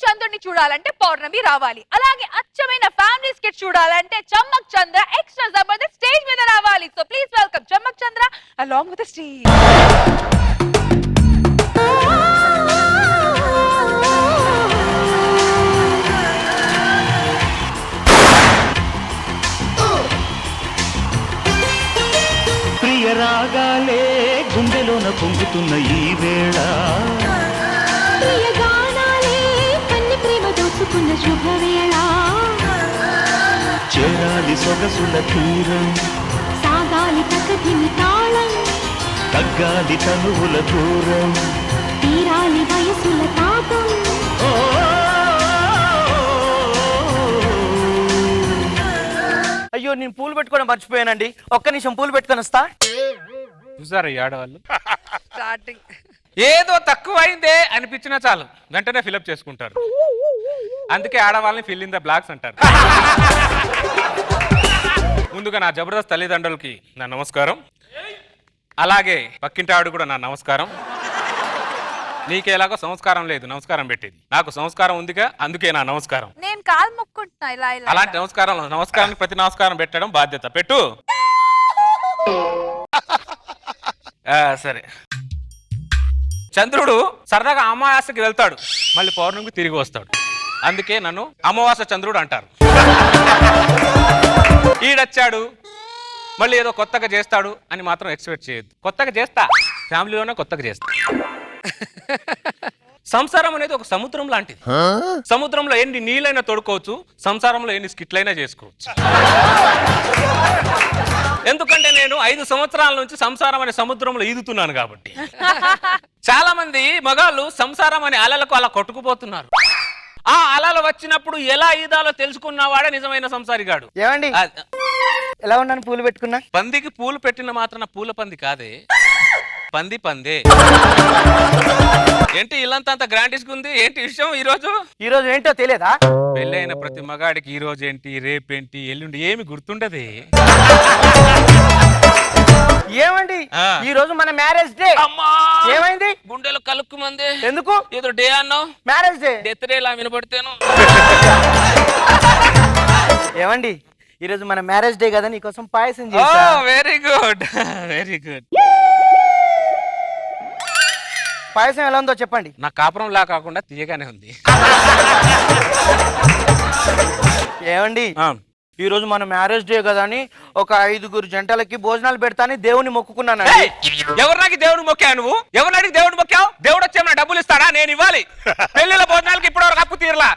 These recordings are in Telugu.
చంద్రుడిని చూడాలంటే పౌర్ణమి రావాలి. అలాగే అచ్చమైన ఫ్యామిలీ స్కిట్ చూడాలంటే చమ్మక్ చంద్ర ఎక్స్ట్రా జబర్దస్త్ స్టేజ్ మీద రావాలి. So please welcome Chammak Chandra along with the stage. ప్రియ రాగాలే గుండెలోన పొంగుతున్న ఈ వేళ, ప్రియ గానాలే కన్ని ప్రేమ దోచుకున్న శుభవేళ, చేరాలి సొగసుల తీరం, సాగాలి ప్రకృతిని తాళం, తగ్గాలి తనువుల దూరం, తీరాలి వయసుల తాపం. అయ్యో నేను పూలు పెట్టుకోవడం మర్చిపోయానండి. ఒక్క నిమిషం పూలు పెట్టుకొని వస్తా. చూసారు ఈ ఆడవాళ్ళు స్టార్టింగ్ ఏదో తక్కువైందే అనిపించినా చాలు వెంటనే ఫిలప్ చేసుకుంటారు. అందుకే ఆడవాళ్ళని ఫిల్ ఇన్ ద బ్లాక్స్ అంటారు. ముందుగా నా జబర్దస్త్ తల్లిదండ్రులకి నా నమస్కారం. అలాగే పక్కింటి ఆవిడ కూడా నా నమస్కారం. నీకే ఎలాగో సంస్కారం లేదు నమస్కారం పెట్టేది, నాకు సంస్కారం ఉందిగా అందుకే నా నమస్కారం. నేను కాలు మొక్కుంటున్నా ఇలా ఇలా. అలాంటి నమస్కారానికి ప్రతి నమస్కారం పెట్టడం బాధ్యత. పెట్టు. సరే. చంద్రుడు సరదాగా అమావాస్యకి వెళ్తాడు, మళ్ళీ పౌర్ణమికి తిరిగి వస్తాడు. అందుకే నన్ను అమావాస్య చంద్రుడు అంటారు. ఈడొచ్చాడు మళ్ళీ ఏదో కొత్తగా చేస్తాడు అని మాత్రం ఎక్స్పెక్ట్ చేయొద్దు. కొత్తగా చేస్తా, ఫ్యామిలీలోనే కొత్తగా చేస్తా. సంసారం అనేది ఒక సముద్రం లాంటిది. సముద్రంలో ఎన్ని నీళ్ళైనా తోడుకోవచ్చు, సంసారంలో ఎన్ని స్కిట్లైనా చేసుకోవచ్చు. ఎందుకంటే నేను 5 సంవత్సరాల నుంచి సంసారం అనే సముద్రంలో ఈదుతున్నాను కాబట్టి. చాలా మంది మగాళ్ళు సంసారం అనే అలలకు అలా కొట్టుకుపోతున్నారు. ఆ అలలు వచ్చినప్పుడు ఎలా ఈదాలో తెలుసుకున్నవాడే నిజమైన సంసారిగాడు. ఏమండి ఎలా ఉన్నాను పూలు పెట్టుకున్నా? పందికి పూలు పెట్టిన మాత్రాన పూల పంది కాదే, పంది పందే. ఏంటి ఇల్లంతా అంత గ్రాండిస్గా ఉంది? ఏంటి విషయం ఈ రోజు ఏంటో తెలియదా? పెళ్ళైన ప్రతి మగాడికి ఈ రోజు ఏంటి, రేపేంటి, ఎల్లుండి ఏమి గుర్తుండదే. ఏమండి ఈ రోజు మన మ్యారేజ్ డే. అమ్మా ఏమైంది? గుండెలో కలుక్కు మంది. ఎందుకు? ఏదో డే అన్నావు. Marriage day. డెత్ డే లా వినపడితేను. ఏమండి ఈ రోజు మన మ్యారేజ్ డే కదా, నీకోసం పాయసం చేశా. Very good very good. Payasam ఎలా ఉందో చెప్పండి. నా కాపురం లా కాకుండా తీయగానే ఉంది. ఏమండి ఈ రోజు మన మ్యారేజ్ డే కదా అని ఒక 5 జంటలకి భోజనాలు పెడతాని దేవుని మొక్కుకున్నానండి. ఎవరు నాకు దేవుడు మొక్కావు? నువ్వు ఎవరు నాటికి దేవుడు మొక్కావు? దేవుడు వచ్చేమన్నా డబ్బులు ఇస్తాడా? నేను ఇవ్వాలి. పెళ్లిళ్ళ భోజనాలకి ఇప్పటివరకు అప్పు తీరలా.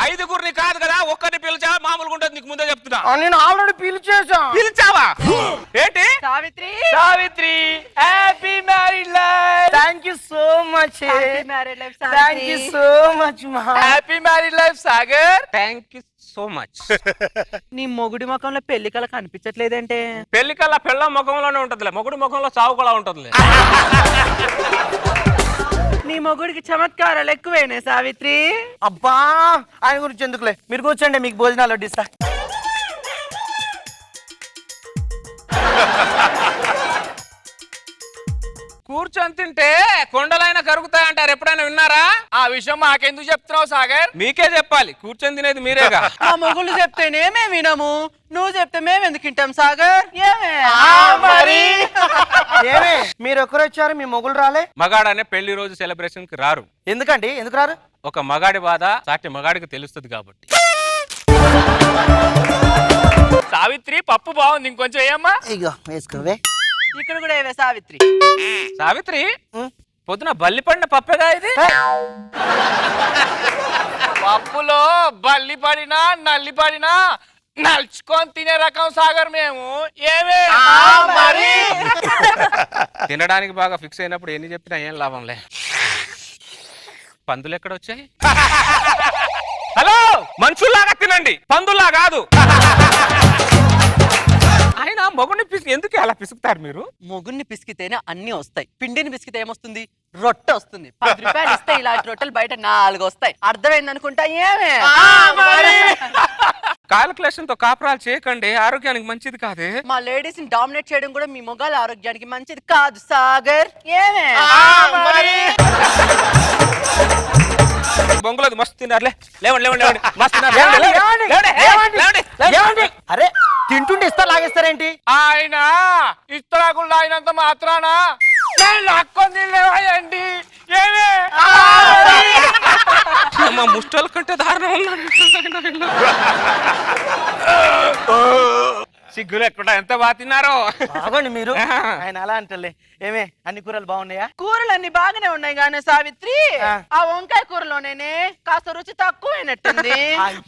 5 కాదు కదా, ఒక్కరిని పిలిచా మామూలుగా ఉంటుంది. నీకు ముందే చెప్తున్నా. నేను ఆల్రెడీ పిలిచేసా. పిలిచావా? ఏంటి? Savitri Savitri happy married life. Thank you so much. Married life. Thank you so much మా. Happy married life Sagar. Thank you so much. నీ మొగుడి ముఖంలో పెళ్లి కళ కనిపించట్లేదంటే? పెళ్లి కల్లా పెళ్ళ ముఖంలోనే ఉంటదిలే, మొగుడు ముఖంలో చావు కూడా ఉంటదిలే. నీ మొగుడికి చమత్కారాలు ఎక్కువేనే సావిత్రి. అబ్బా ఆయన గురించి ఎందుకులే, మీరు కూర్చోండి మీకు భోజనాలు వడ్డిస్తా. కూర్చొని తింటే కొండలైనా కరుగుతాయంటారు, ఎప్పుడైనా విన్నారా? ఆ విషయం మాకెందుకు చెప్తున్నావు సాగర్? మీకే చెప్పాలి, కూర్చొని తినేది మీరేగా. మా మొగుళ్ళు చెప్తేనేమే వినము, నువ్వు చెప్తే మేము ఎందుకు వింటాం సాగర్? మరి ఏమే మీరు ఒక్కరు వచ్చారు, మీ మొగులు రాలే? మగాడనే పెళ్లి రోజు సెలబ్రేషన్ కి రారు. ఎందుకండి? ఎందుకు రారు? ఒక మగాడి బాధ సాటి మగాడికి తెలుస్తుంది కాబట్టి. సావిత్రి పప్పు బాగుంది, ఇంకొంచెం ఏమ్మా? ఇగో వేసుకోవే. ఇక్కడ కూడా ఏవే సావిత్రి. సావిత్రి పొద్దున బల్లి పడిన పప్పేగా ఇది. పప్పులో బల్లి పడినా నల్లి పడినా నలుచుకొని తినే రకం సాగర్ మేము. ఏమే మరి తినడానికి బాగా ఫిక్స్ అయినప్పుడు ఎన్ని చెప్పినా ఏం లాభంలే. పందులు ఎక్కడ వచ్చాయి? హలో, మనుషుల్లాగా తినండి, పందుల్లా కాదు. ఆయన మొగుడిని ఎందుకు అలా పిసుకుతారు మీరు? మొగుడిని పిసికితేనే అన్ని వస్తాయి, పిండిని పిసికితే ఏమొస్తుంది? రొట్టె వస్తుంది. 10 రూపాయలు ఇస్తే ఇలాంటి రొట్టెలు బయట 4 వస్తాయి. అర్థమైంది అనుకుంటా. ఏమే కాలిక్యులేషన్ తో కాపురాలు చేయకండి, ఆరోగ్యానికి మంచిది కాదే. మా లేడీస్ ని డామినేట్ చేయడం కూడా మీ మొగాల ఆరోగ్యానికి మంచిది కాదు సాగర్. ఏమే బొంగులో మస్తు తిన్నారులే. లేవండి లేవండి లేవండి మస్తు తిన్నారు. ఏమండి, లేవండి, ఏమండి, లేవండి, ఏమండి, లేవండి, లేవండి. ఏమండి? అరే తింటుంటే ఇస్తా లాగేస్తారేంటి? ఆయన ఇస్తరాకులు అయినంత మాత్రాన నేను లాక్కొని తినలేవాయండి. ఏమే మా ముష్టల కంటే దారుణం ఉన్నాడు. సిగ్గు లేకుండా ఎంత బాగా తిన్నారో. బాగోండి మీరు. ఆయన అలా అంటలే. ఏమే అన్ని కూరలు బాగున్నాయా? కూరలన్నీ బాగానే ఉన్నాయి గానీ సావిత్రి ఆ. ఆ వంకాయ కూరలోనే కాస్త రుచి తక్కువైనట్టుంది.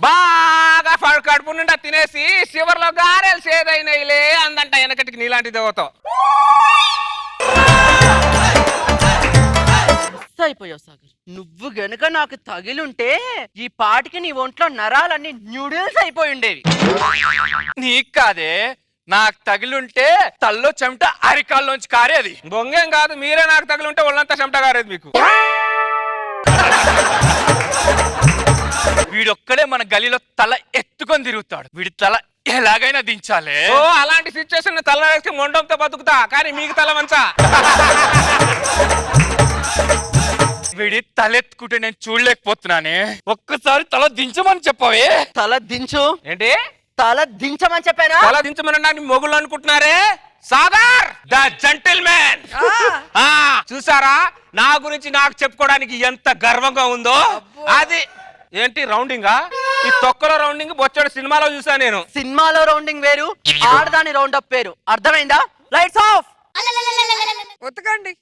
బాగా కడుపు నిండా తినేసి చివర్లో గారెలు సేదైనయిలే అందంట వెనకటికి నీలాంటి దేవతో. అయిపోయావు సాగర్, నువ్వు గనుక నాకు తగిలుంటే ఈ పాటికి నీ ఒంట్లో నరాలన్నీ న్యూడిల్స్ అయిపోయి ఉండేవి. నీకు కాదే, నాకు తగిలుంటే తల్లో చెమట అరికాల్లోంచి కారేది. బొంగేం కాదు, మీరే నాకు తగిలింటే ఒళ్ళంతా చెమట గారేది మీకు. వీడొక్కడే మన గలిలో తల ఎత్తుకొని తిరుగుతాడు. వీడి తల ఎలాగైనా దించాలే. ఓ అలాంటి సిచ్యువేషన్ తల వేసి మొండంతో బతుకుతా, కానీ మీకు తల వంచా. వీడి తలెత్తుకుంటే నేను చూడలేకపోతున్నానే. ఒక్కసారి తల దించమని చెప్పవే. తల దించు. ఏంటి తల దించమని చెప్పానా? తల దించమనడానికి మొగుళ్ళు అనుకుంటున్నారే? Sagar the gentlemen. చూసారా నా గురించి నాకు చెప్పుకోవడానికి ఎంత గర్వంగా ఉందో. అది ఏంటి రౌండింగా? ఈ తొక్కలో రౌండింగ్ బొచ్చడు సినిమాలో చూసా నేను. సినిమాలో రౌండింగ్ వేరు, ఆడదాని రౌండ్ అప్ వేరు. అర్థమైందా? Lights off. ఉతకండి.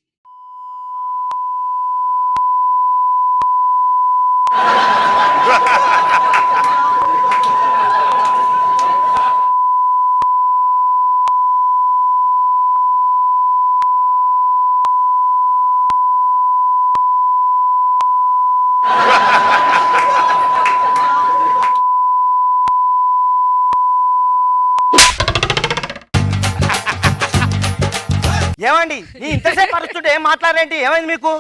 ఏమండి ఈ ఇంతసేపు అరుస్తుంటే ఏం మాట్లాడేంటి? ఏమైంది మీకు?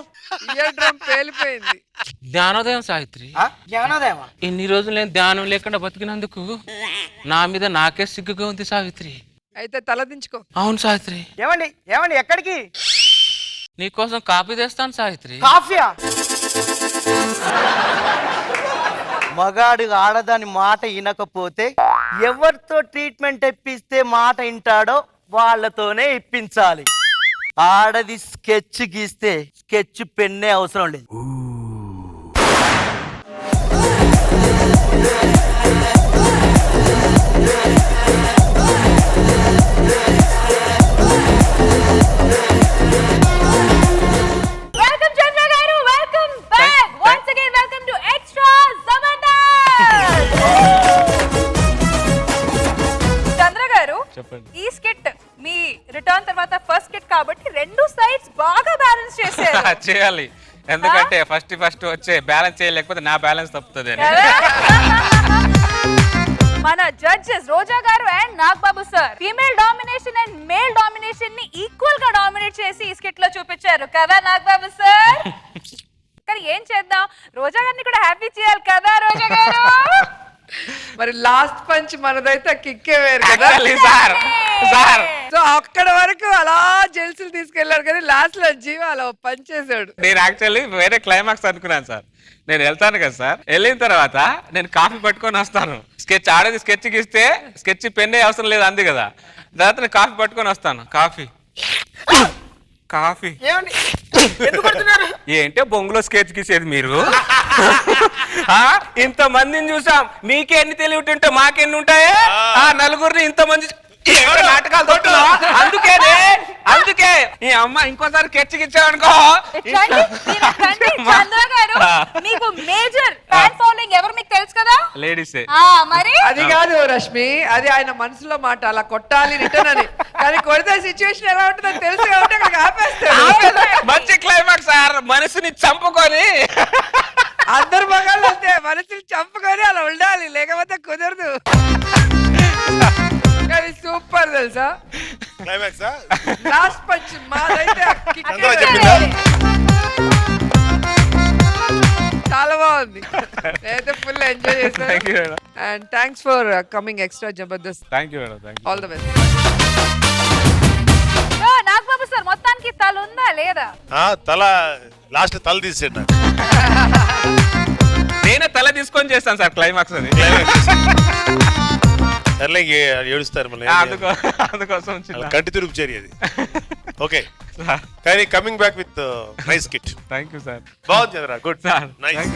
ఇయర్ డ్రమ్ పేలిపోయింది. జ్ఞానోదయం సావిత్రి. జ్ఞానోదయమా? ఇన్ని రోజులు నేను ధ్యానం లేకుండా బతికినందుకు నా మీద నాకే సిగ్గుగా ఉంది సావిత్రి. అయితే తల దించుకో. అవును సావిత్రి. ఏమండి ఏమండి ఎక్కడికి? నీకోసం కాపీ తెస్తాను సావిత్రి. కాఫీయా? మగాడు ఆడదాని మాట వినకపోతే ఎవరితో ట్రీట్మెంట్ ఇప్పిస్తే మాట వింటాడో వాళ్ళతోనే ఇప్పించాలి. ఆడది స్కెచ్ గీస్తే స్కెచ్ పెన్నే అవసరం లేదు. Welcome Chandra garu, welcome back. Once again welcome to extra Jabardasth. Chandra garu, చెప్పండి. ఈ స్కిట్ మీ రిటర్న్ తర్వాత ఫస్ట్ స్కిట్ కాబట్టి రెండు సైడ్స్ బాగా బ్యాలెన్స్ చేశారు. చేయాలి, ఎందుకంటే ఫస్ట్ వచ్చే బ్యాలెన్స్ చేయలేకపోతే నా బ్యాలెన్స్ తప్పుతుంది అని. మన జడ్జెస్ రోజా గారు and Nagababu sir female domination and male domination ని ఈక్వల్ గా డామినేట్ చేసి ఈ స్కిట్ లో చూపించారు కదా నాగబాబు సార్. కానీ ఏం చేద్దాం, రోజా గారిని కూడా హ్యాపీ చేయాలి కదా రోజా గారు. మరి లాస్ట్ పంచ్ మనదైతే కిక్కే వేరు కదా. సార్ సో అక్కడ వరకు అలా జెల్సులు తీసుకెళ్లారు కానీ లాస్ట్ లో జీవ అలా పంచ్ చేశాడు. నేను యాక్చువల్లీ వేరే క్లైమాక్స్ అనుకున్నాను సార్. నేను వెళ్తాను కదా సార్, వెళ్ళిన తర్వాత నేను కాఫీ పట్టుకొని వస్తాను. స్కెచ్ ఆడేది స్కెచ్ గీస్తే స్కెచ్ పెన్నే అవసరం లేదు అంది కదా. తర్వాత నేను కాఫీ పట్టుకొని వస్తాను. కాఫీ ఏమండి ఎందుకు కొడుతున్నారు? ఏంటే బొంగులో స్కెచ్ గీసేది మీరు? ఇంత మందిని చూసాం, మీకే ఎన్ని తెలివి ఉంటే మాకెన్ని ఉంటాయి? నలుగురిని ఇంత మంది నాటకాలు తోడుతున్నావా? అందుకే ఈ అమ్మ ఇంకోసారి కెచ్చిగిచ్చావనుకో. ఎట్లండి? మీరు ఎట్లండి? చంద్ర గారు, మీకు మేజర్ ఫ్యాన్ ఫాలోయింగ్ ఎవరు మీకు తెలుసు కదా? లేడీసే. మరి అది కాదు రష్మి, అది ఆయన మనసులో మాట, అలా కొట్టాలి రిటర్న్ అని. కానీ కొడితే సిచ్యువేషన్ ఎలా ఉంటుందో తెలుసు కాబట్టి అక్కడికి ఆపేస్తాడు. మంచి క్లైమాక్స్ సార్, మనసుని చంపుకొని అందరు మగాళ్ళు అంతే, మనసుని చంపుకొని అలా ఉండాలి, లేకపోతే కుదరదు. కానీ సూపర్ తెలుసా లాస్ట్ పంచ్ మాదైతే చాలా బాగుంది. నేనైతే ఫుల్ ఎంజాయ్ చేశాను. And thanks for coming extra Jabardasth. Thank you madam. All the best. Nagababu sir మొత్తానికి తల ఉందా లేదా? తల లాస్ట్ తల తీసేయండి. తీసుకొని చేస్తాను సార్ క్లైమాక్స్ అది. సర్లే ఏడుస్తారు మళ్ళీ అందుకోసం కంటి తిరుపు చేరి అది. ఓకే కానీ coming back with nice kit. Thank you sir. బాగుంది చంద్ర, గుడ్ సార్ నైస్.